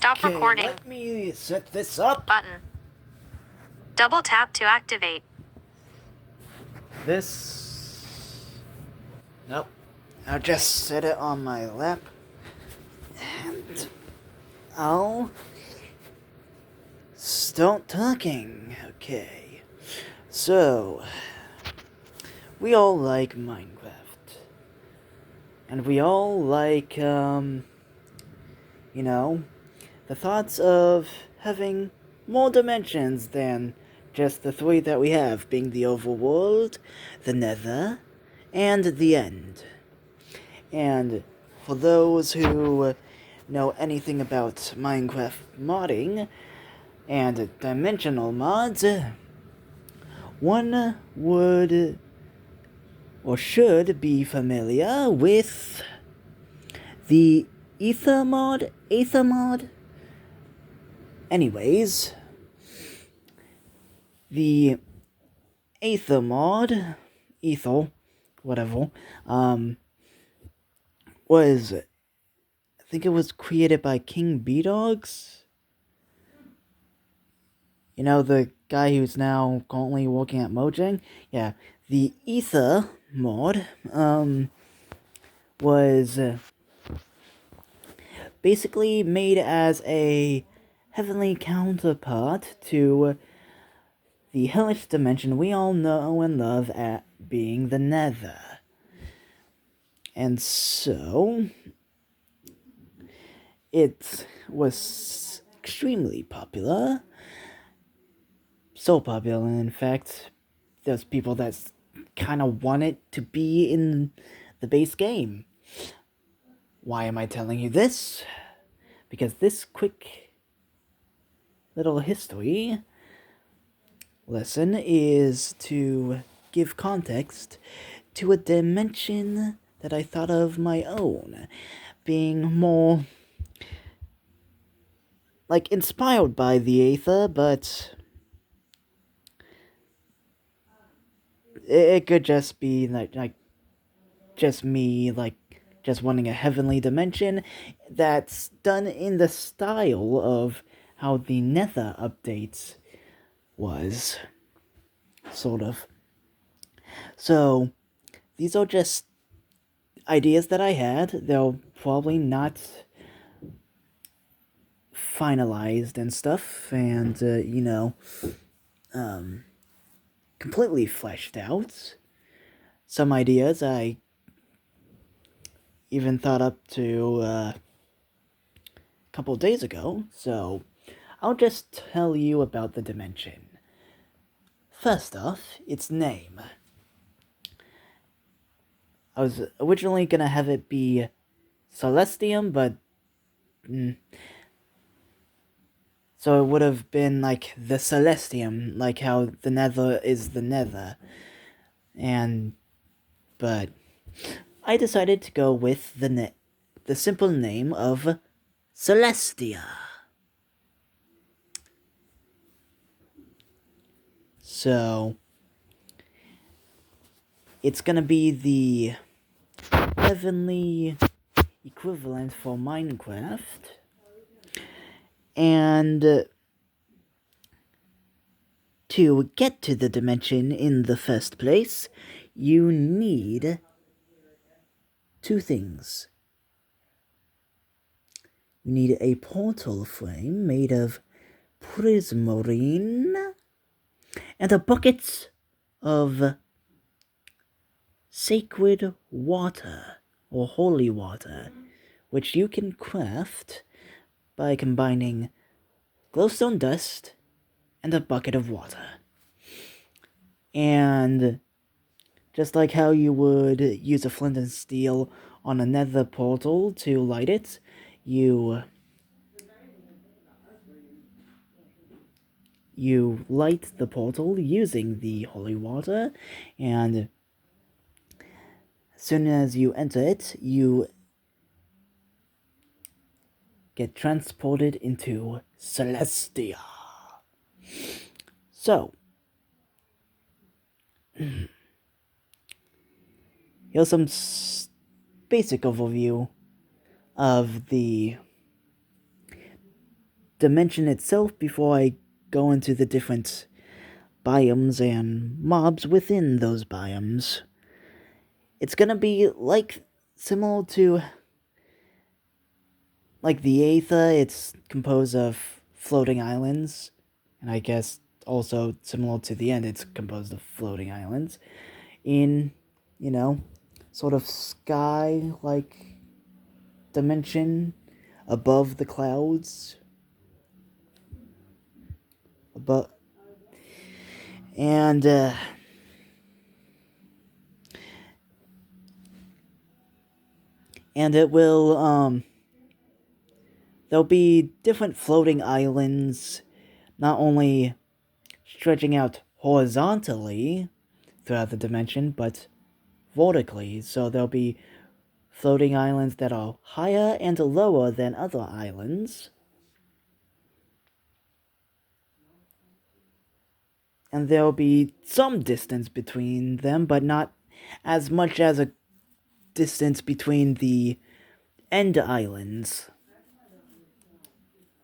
Stop recording. Let me set this up. Button. Double tap to activate. Nope. I'll just set it on my lap. And I'll start talking. Okay. So, we all like Minecraft. And we all like, the thoughts of having more dimensions than just the three that we have, being the overworld, the nether, and the end. And for those who know anything about Minecraft modding and dimensional mods, one would or should be familiar with the Aether mod? Anyways, the Aether mod, whatever, was, I think it was created by King B-Dogs? You know, the guy who's now currently working at Mojang? Yeah, the Aether mod, was basically made as a heavenly counterpart to the hellish dimension we all know and love at being the nether. And so, it was extremely popular. So popular, in fact, there's people that kind of want it to be in the base game. Why am I telling you this? Because this quick little history lesson is to give context to a dimension that I thought of my own, being more like inspired by the Aether, but it could just be like just me, like just wanting a heavenly dimension that's done in the style of how the Nether updates was, sort of. So, these are just ideas that I had. They're probably not finalized and stuff, and, completely fleshed out. Some ideas I even thought up to a couple days ago, so I'll just tell you about the dimension. First off, its name. I was originally gonna have it be Celestium, but so it would have been like the Celestium, like how the Nether is the Nether. But I decided to go with the simple name of Celestia. So, it's gonna be the heavenly equivalent for Minecraft. And to get to the dimension in the first place, you need two things. You need a portal frame made of prismarine and a bucket of sacred water or holy water, which you can craft by combining glowstone dust and a bucket of water. And just like how you would use a flint and steel on a nether portal to light it, you light the portal using the holy water, and as soon as you enter it, you get transported into Celestia. So, here's some basic overview of the dimension itself before I go into the different biomes and mobs within those biomes. It's gonna be like similar to like the Aether. It's composed of floating islands, and I guess also similar to the end, it's composed of floating islands in, sort of sky like dimension above the clouds. Above, and it will there'll be different floating islands, not only stretching out horizontally throughout the dimension, but vertically. So there'll be floating islands that are higher and lower than other islands. And there'll be some distance between them, but not as much as a distance between the end islands.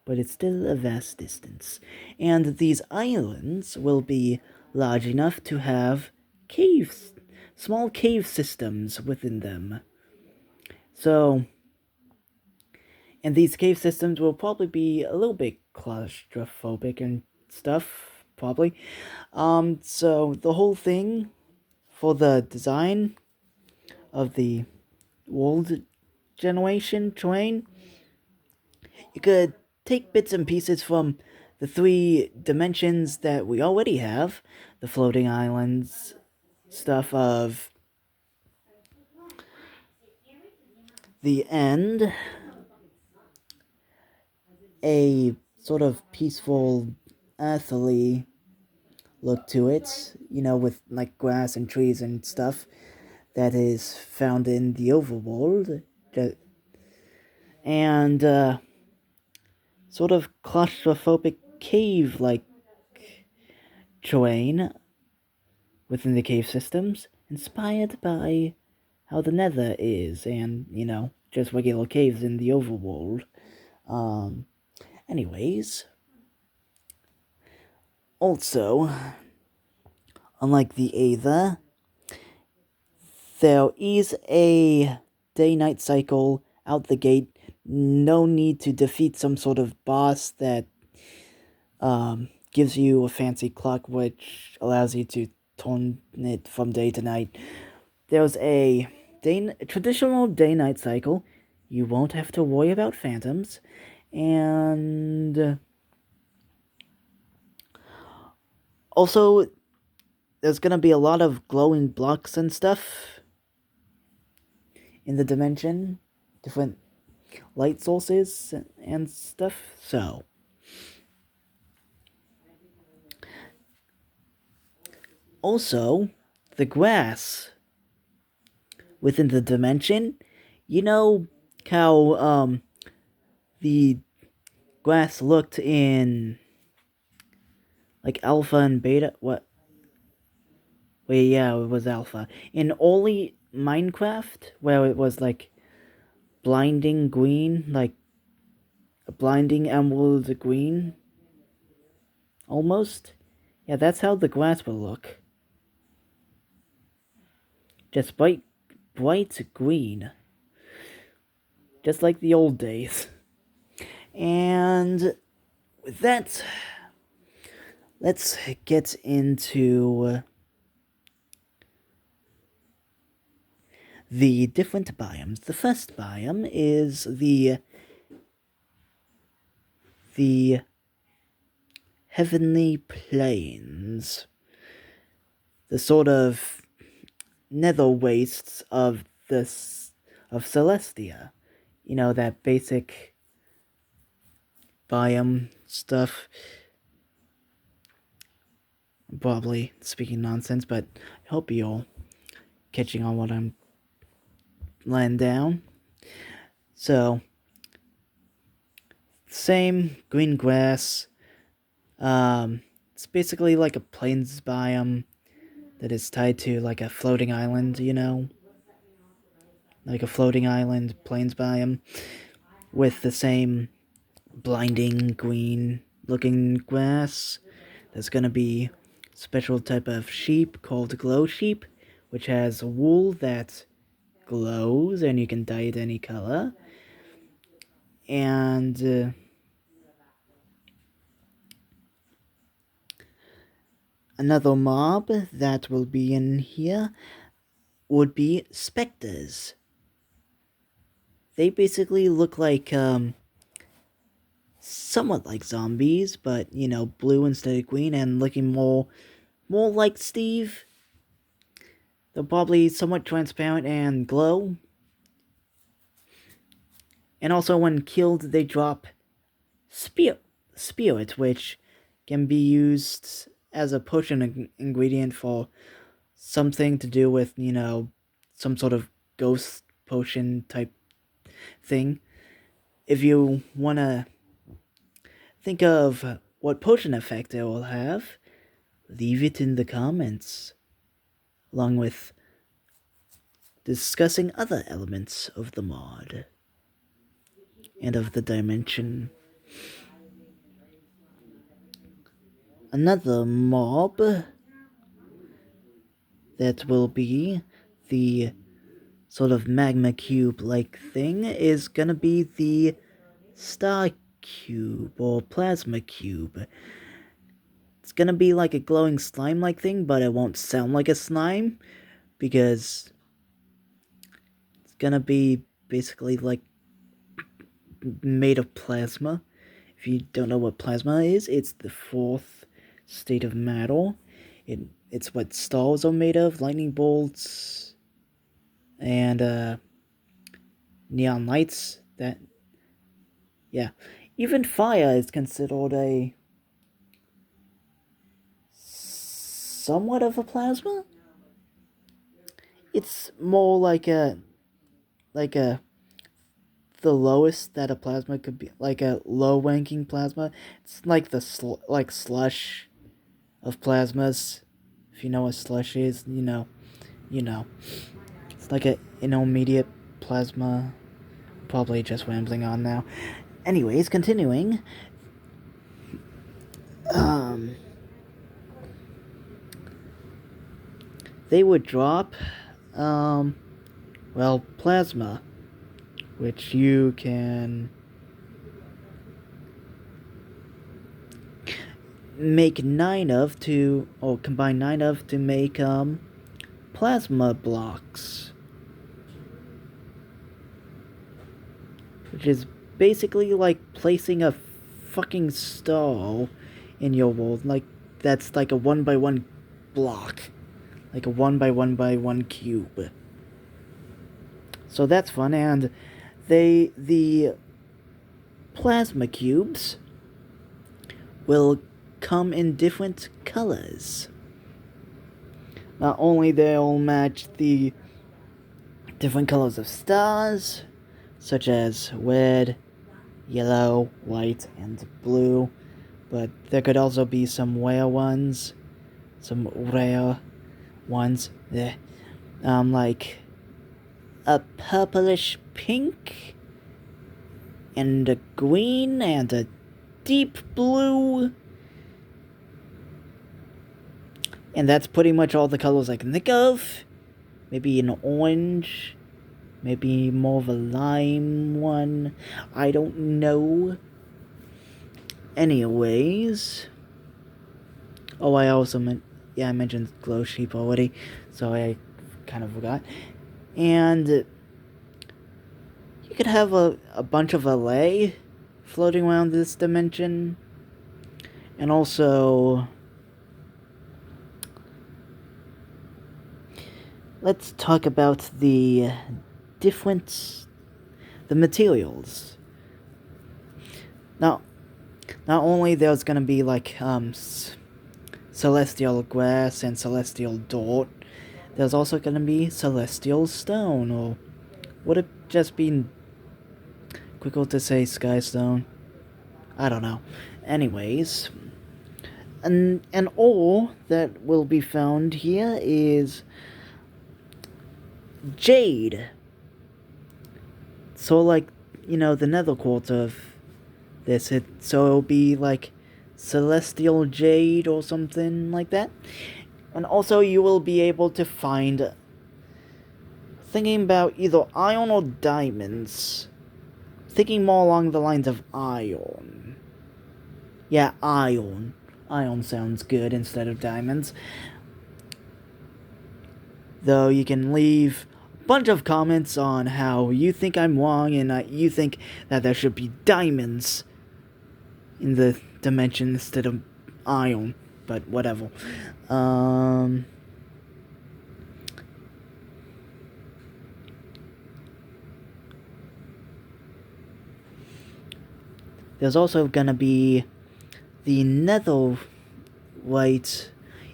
But it's still a vast distance. And these islands will be large enough to have caves, small cave systems within them. So, and these cave systems will probably be a little bit claustrophobic and stuff, probably. So the whole thing for the design of the world generation terrain, you could take bits and pieces from the 3 dimensions that we already have, the floating islands stuff of the end, a sort of peaceful, earthly look to it, with like grass and trees and stuff that is found in the overworld, and sort of claustrophobic cave like terrain within the cave systems, inspired by how the Nether is, and just regular caves in the overworld. Anyways, also, unlike the Aether, there is a day-night cycle out the gate. No need to defeat some sort of boss that gives you a fancy clock which allows you to turn it from day to night. There's a traditional day-night cycle. You won't have to worry about phantoms, and also there's gonna be a lot of glowing blocks and stuff in the dimension, different light sources and stuff. So also the grass within the dimension, how the grass looked in like alpha and beta. What? Wait, yeah, it was alpha in early Minecraft, where it was like blinding green, like a blinding emerald green, almost. Yeah, that's how the grass will look. Just bright green, just like the old days. And with that, let's get into the different biomes. The first biome is the Heavenly Plains. The sort of nether wastes of Celestia. That basic biome stuff. I'm probably speaking nonsense, but I hope you're catching on what I'm laying down. So, same green grass. It's basically like a plains biome that is tied to like a floating island, like a floating island plains biome with the same blinding green looking grass. There's gonna be special type of sheep called glow sheep, which has wool that glows and you can dye it any color. And another mob that will be in here would be specters. They basically look like somewhat like zombies, but blue instead of green and looking more like Steve. They're probably somewhat transparent and glow. And also when killed they drop spirit, which can be used as a potion ingredient for something to do with, some sort of ghost potion type thing. If you want to think of what potion effect it will have, leave it in the comments, along with discussing other elements of the mod and of the dimension. Another mob that will be the sort of magma cube like thing is gonna be the star cube or plasma cube. It's gonna be like a glowing slime like thing, but it won't sound like a slime because it's gonna be basically like made of plasma. If you don't know what plasma is, it's the fourth state of matter. It's what stars are made of, lightning bolts, and neon lights. Yeah. Even fire is considered a somewhat of a plasma. It's more like a the lowest that a plasma could be, like a low ranking plasma. It's like the slush of plasmas. If you know what slush is, you know. It's like an intermediate plasma. Probably just rambling on now. Anyways, continuing. They would drop, plasma, which you can make 9 of or combine 9 of to make, plasma blocks. Which is basically like placing a fucking star in your world. Like, that's like a 1x1 block. Like a 1x1x1 cube. So that's fun, and the plasma cubes will come in different colors. Not only they'll match the different colors of stars, such as red, yellow, white, and blue, but there could also be some rare ones, like a purplish pink, and a green, and a deep blue. And that's pretty much all the colors I can think of. Maybe an orange, maybe more of a lime one. I don't know. Anyways. Oh, I also I mentioned glow sheep already, so I kind of forgot. And you could have a bunch of LA floating around this dimension. And also, let's talk about the materials. Now, not only there's gonna be like celestial grass and celestial dirt, there's also gonna be celestial stone, or would it just be quicker to say sky stone? I don't know. Anyways, an ore that will be found here is jade. So, like, the nether quartz of So it'll be like celestial jade or something like that. And also you will be able to find, thinking about either iron or diamonds, thinking more along the lines of iron. Yeah, iron. Iron sounds good instead of diamonds. Though you can leave a bunch of comments on how you think I'm wrong and you think that there should be diamonds in the dimension instead of iron. But whatever. There's also gonna be the netherite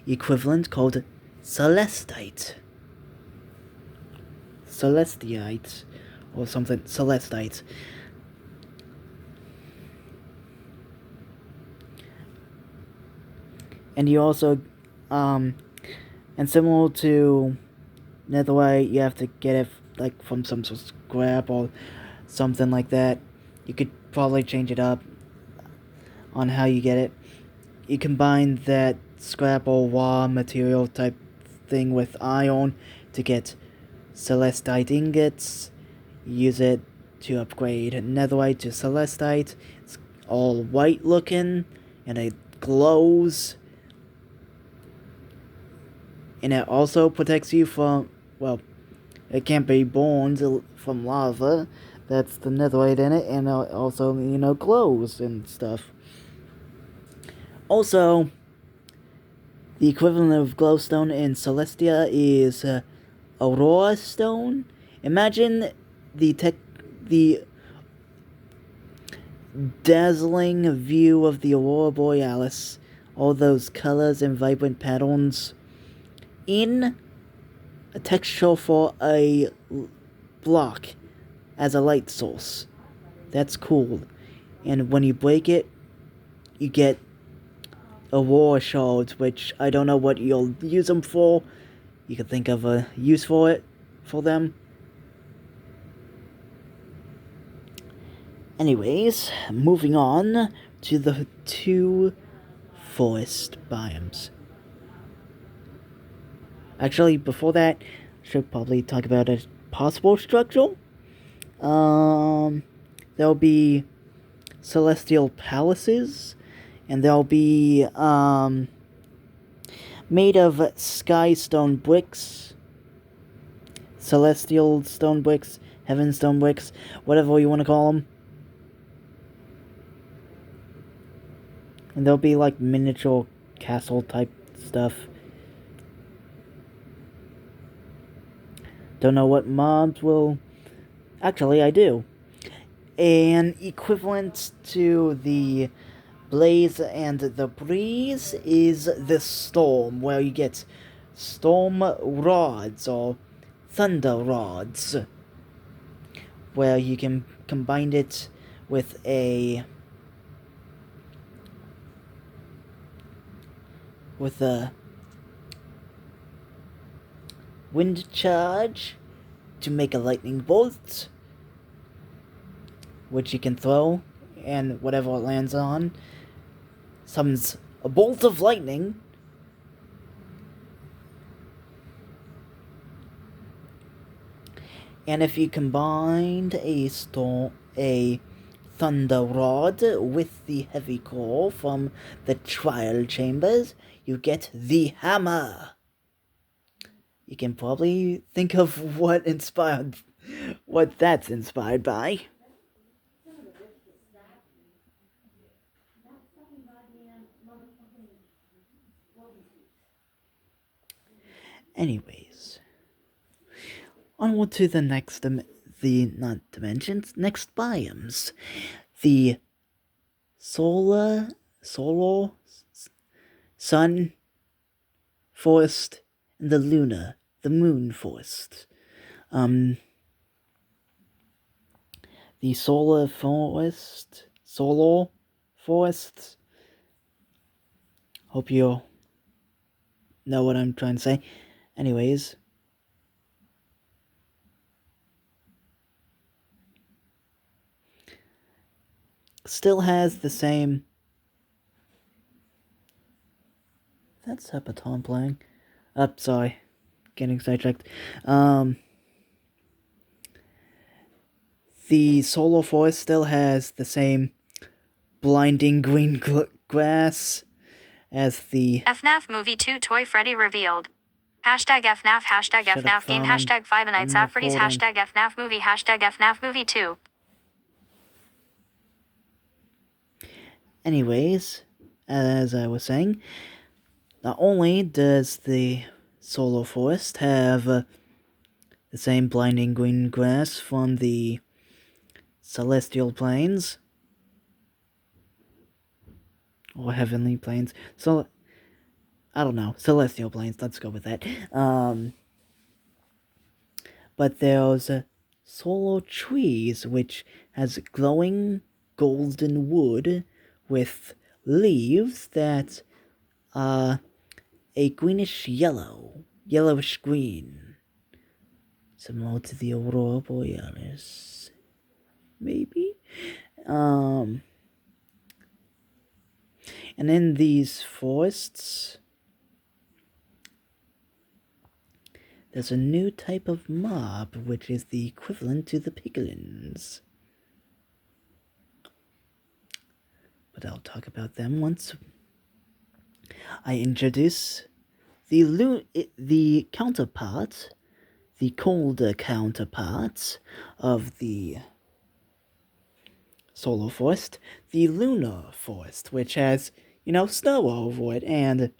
equivalent called celestite. Celestiite. Or something. Celestite. And you also, and similar to netherite, you have to get it like from some sort of scrap or something like that. You could probably change it up on how you get it. You combine that scrap or raw material type thing with iron to get celestite ingots. Use it to upgrade netherite to celestite. It's all white looking and it glows. And it also protects you from, well, it can't be born from lava. That's the netherite in it, and it also, glows and stuff. Also, the equivalent of glowstone in Celestia is aurora stone. Imagine the dazzling view of the aurora borealis, all those colors and vibrant patterns in a texture for a block as a light source. That's cool. And when you break it, you get aurora shards, which I don't know what you'll use them for. You could think of a use for them. Anyways, moving on to the two forest biomes. Actually, before that, I should probably talk about a possible structure. There'll be celestial palaces, and they'll be made of sky stone bricks, celestial stone bricks, heaven stone bricks, whatever you want to call them. And there'll be like miniature castle type stuff. Don't know what mobs will. Actually, I do. An equivalent to the blaze and the breeze is the storm, where you get storm rods or thunder rods, where you can combine it with a wind charge to make a lightning bolt, which you can throw, and whatever it lands on summons a bolt of lightning. And if you combined a thunder rod with the heavy core from the trial chambers, you get the hammer. You can probably think of what that's inspired by. Anyways, onward to the next not dimensions, next biomes. The solar sun forest and the moon forest. The solar forest. Hope you know what I'm trying to say. Anyways, still has the same. That's Hepaton playing. Sorry, getting sidetracked. The solar forest still has the same blinding green grass as the. FNAF Movie 2 Toy Freddy revealed. Hashtag FNAF, hashtag Shut up, FNAF game, phone, hashtag Five Nights I'm at Freddy's, recording. hashtag FNAF Movie, hashtag FNAF Movie 2. Anyways, as I was saying, not only does the solar forest have the same blinding green grass from the celestial plains, or heavenly plains, so I don't know, celestial plains, let's go with that. But there's solar trees, which has glowing golden wood with leaves that are a greenish yellow, yellowish green, similar to the aurora borealis, maybe. And in these forests, there's a new type of mob, which is the equivalent to the piglins. But I'll talk about them once I introduce the counterpart, the colder counterpart of the solar forest, the lunar forest, which has, snow over it, and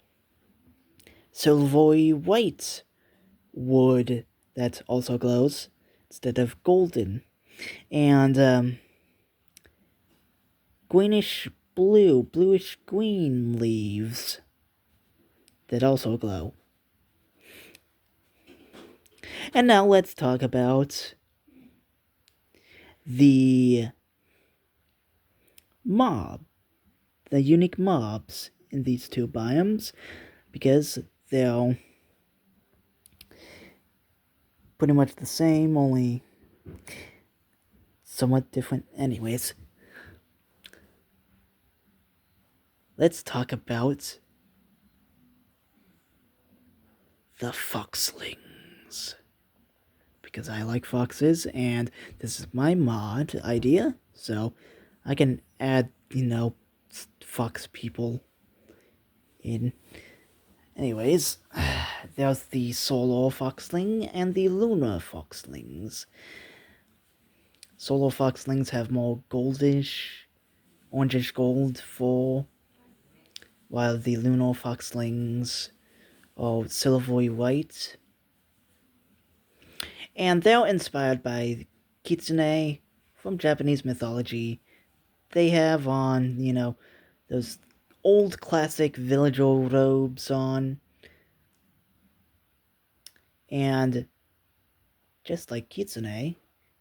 silvery white wood that also glows instead of golden, and greenish blue, bluish green leaves that also glow. And now let's talk about the unique mobs in these two biomes, because they're pretty much the same, only somewhat different. Anyways, let's talk about the foxlings, because I like foxes, and this is my mod idea, so I can add, fox people in. Anyways, there's the solar foxling and the lunar foxlings. Solar foxlings have more goldish, orangish gold fur, while the lunar foxlings are silvery white. And they're inspired by kitsune from Japanese mythology. They have on, those old classic villager robes on. And just like kitsune,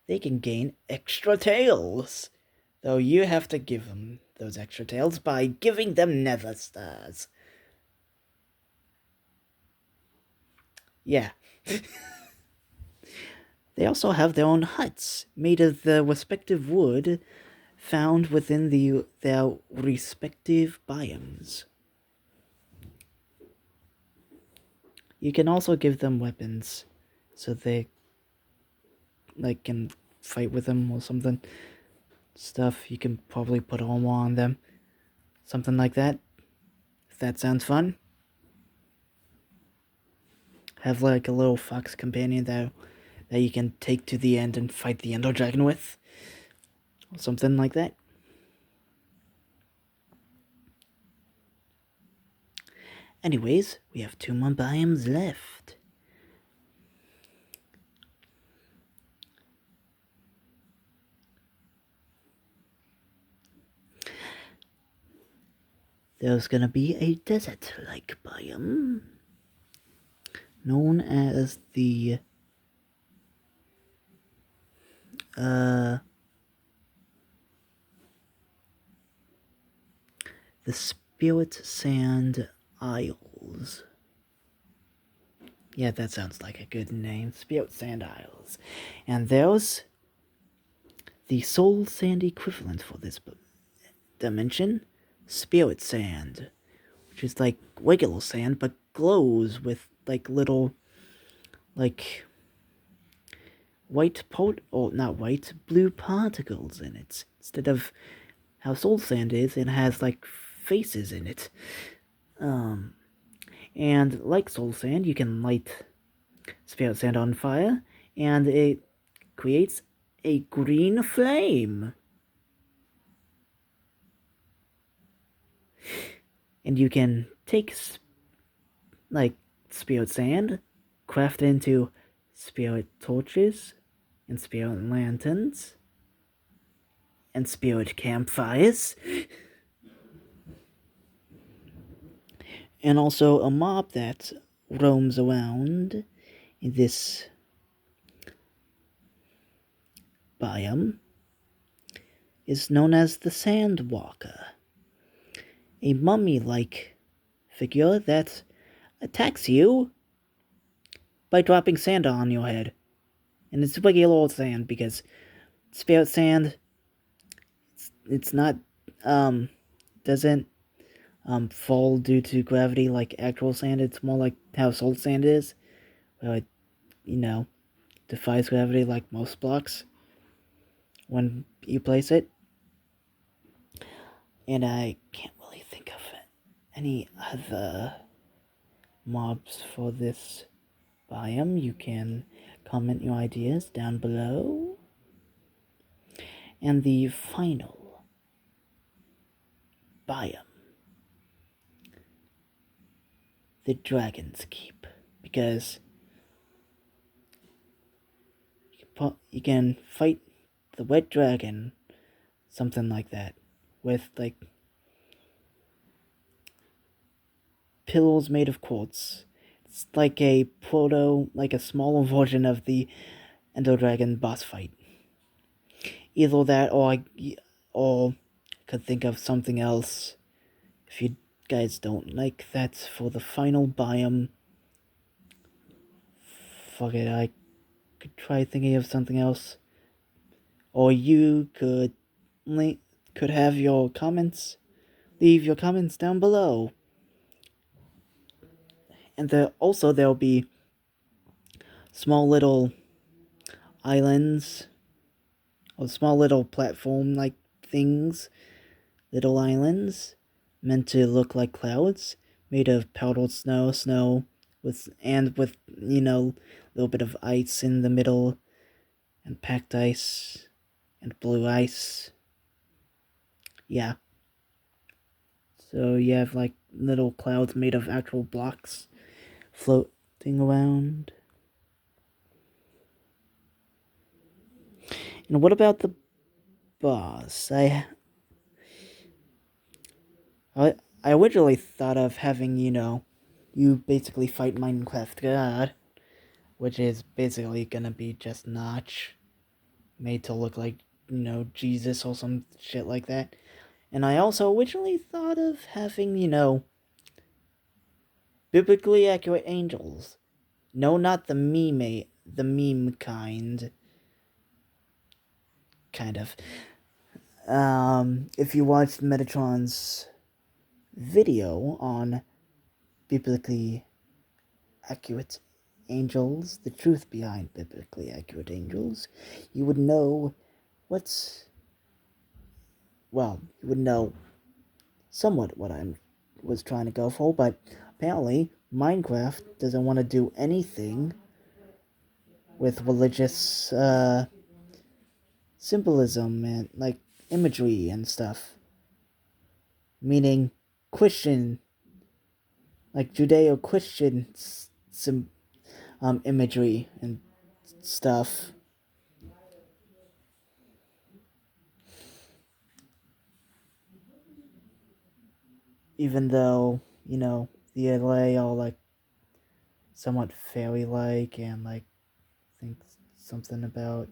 they can gain extra tails. Though you have to give them those extra tails by giving them nether stars. Yeah. They also have their own huts, made of the respective wood found within their respective biomes. You can also give them weapons, so they can fight with them or something. Stuff you can probably put armor on them, something like that. If that sounds fun. Have like a little fox companion that you can take to the end and fight the Ender Dragon with, or something like that. Anyways, we have 2 more biomes left. There's gonna be a desert-like biome known as the Spirit Sand Isles. Yeah, that sounds like a good name. Spirit Sand Isles. And there's the soul sand equivalent for this dimension, spirit sand, which is like regular sand but glows with like little like not white, blue particles in it. Instead of how soul sand is, it has like faces in it. And like soul sand, you can light spirit sand on fire, and it creates a green flame. And you can take like spirit sand, craft it into spirit torches, and spirit lanterns, and spirit campfires. And also a mob that roams around in this biome is known as the Sandwalker, a mummy-like figure that attacks you by dropping sand on your head. And it's regular old sand because spirit sand, it's not, doesn't fall due to gravity like actual sand. It's more like how soul sand is, where it, defies gravity like most blocks when you place it. And I can't really think of any other mobs for this biome. You can comment your ideas down below. And the final biome, the Dragon's Keep, because you can fight the wet dragon, something like that, with like pillows made of quartz. It's like a like a smaller version of the Ender Dragon boss fight. Either that, or could think of something else. If you guys don't like that for the final biome, fuck it, I could try thinking of something else. Or you could have your comments. Leave your comments down below. And there'll be small little islands, or small little platform like things, little islands meant to look like clouds, made of powdered snow with a little bit of ice in the middle, and packed ice and blue ice. Yeah. So you have like little clouds made of actual blocks floating around. And what about the boss? I originally thought of having, you basically fight Minecraft God, which is basically gonna be just Notch, made to look like, Jesus or some shit like that. And I also originally thought of having, biblically accurate angels. No, not the meme kind. Kind of. If you watched Metatron's video on biblically accurate angels, the truth behind biblically accurate angels, you would know you would know somewhat what I was trying to go for, but apparently Minecraft doesn't want to do anything with religious symbolism and like imagery and stuff. Meaning Christian, like Judeo-Christian imagery and stuff. Even though, the LA all like somewhat fairy-like and like think something about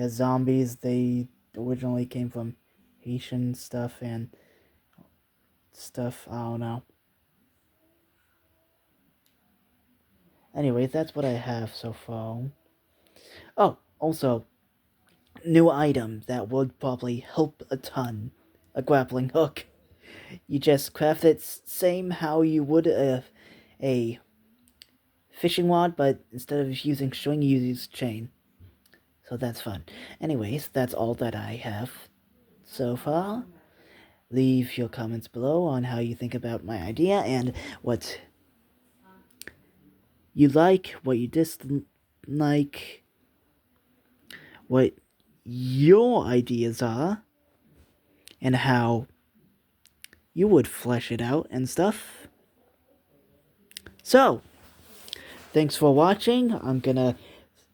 zombies. They originally came from Haitian stuff and stuff. I don't know. Anyway, that's what I have so far. Oh, also, new item that would probably help a ton. A grappling hook. You just craft it same how you would a fishing rod, but instead of using string, you use chain. So that's fun. Anyways, that's all that I have so far. Leave your comments below on how you think about my idea and what you like, what you dislike, what your ideas are, and how you would flesh it out and stuff. So, thanks for watching. I'm gonna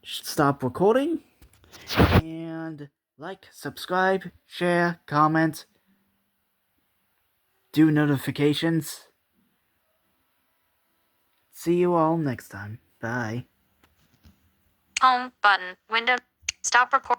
stop recording. And like, subscribe, share, comment, do notifications. See you all next time. Bye. Home button. Window. Stop record.